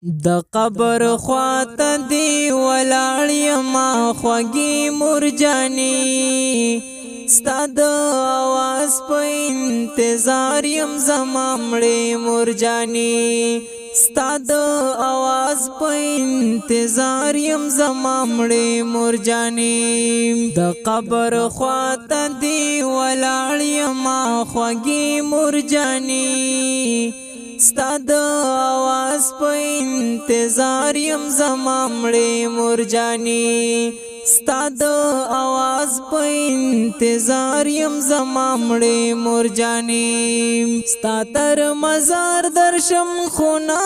د قبر خواته دی ولاړ یما خوږی مرجانی ستا د اواز په انتظار یم زما مړې مرجانی ستا د اواز په انتظار یم زما مړې مرجانی د قبر خواته دی ولاړ یما خوږی مرجانی ستا د اواز په انتظار یم زما مړې مرجانی ستا د اواز په انتظار یم زما مړې مرجانی ستا تر مزار درشم خونا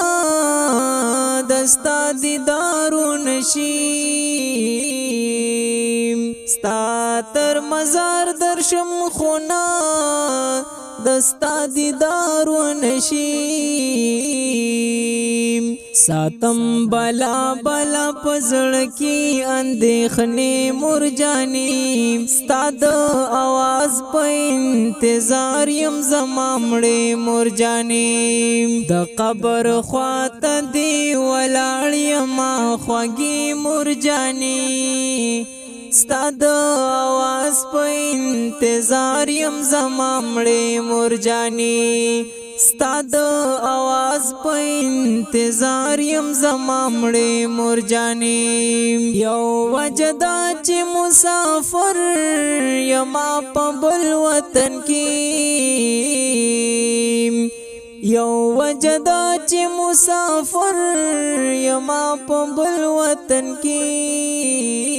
دستا دیدارو نشیم ستا تر مزار درشم خونا دستا دیدارو نشیم ساتم بلا بلا پزړ کی اندېخنې مرجانی ستا د اواز په انتظار یم زما مړې مرجانی د قبر خواته دی ولاړ یما خوږی مرجانی ستا د اواز په انتظار یم زما مړې مرجانی ستا د اواز په انتظار یم زما مړې مرجانی یو وجدا چې مسافر یما په بل وطن کې یو وجدا چې مسافر یما په بل وطن کې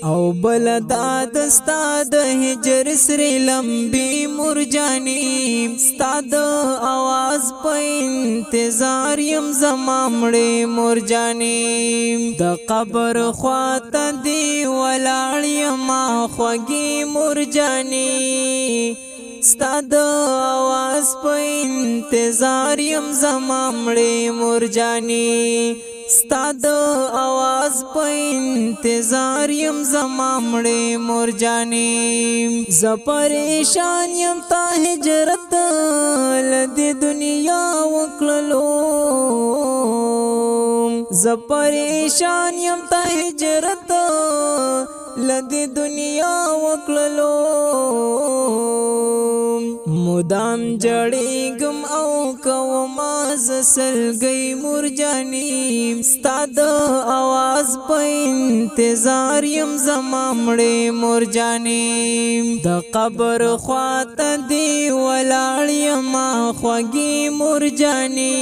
او بلدا دستا د هجر سری لمبی مرجانی ستا د اواز په انتظار یم زما مړې مرجانی د قبر خواته دی ولاړ یما خوږی مرجانی ستا د اواز په انتظار یم زما مړې مرجانی ستا د اواز په انتظار یم زما مړې مرجانی ز پریشان یم تا هجرت لدې دنیا وکړلو ز پریشان یم تا هجرت لدې دنیا وکړلو مدام جړېږم او کوم ز سلګۍ مرجانی ستا د اواز په انتظار یم زما مړې مرجانی د قبر خواته دی ولاړ یما خوږی مرجانی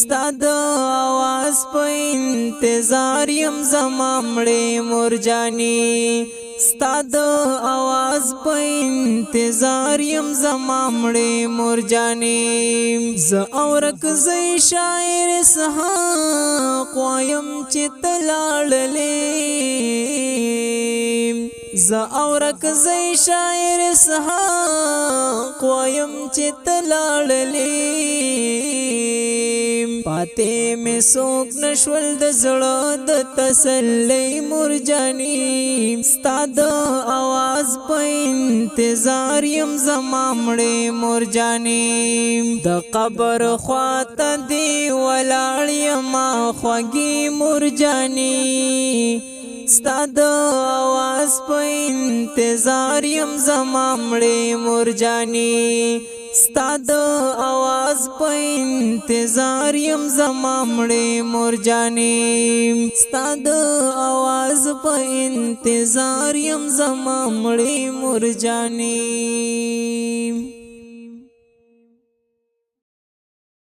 ستا د اواز په انتظار یم زما مړې مرجانی ستا د اواز په انتظار یم زما مړې مرجانی ز اورک زې شاعر اسحاق وایم چې تلاړلې ز اورک زې شاعر اسحاق وایم چې تلاړلې پاتې مې څوک نشول د زړه د تسلی مرجانی ستا د اواز په انتظار یم زما مړې مرجانی د قبر خواته دی ولاړ یما خوږی مرجانی ستا د اواز په انتظار یم زما مړې مرجانی ستا د اواز په انتظار یم زما مړې مرجانی ستا د اواز په انتظار یم زما مړې مرجانی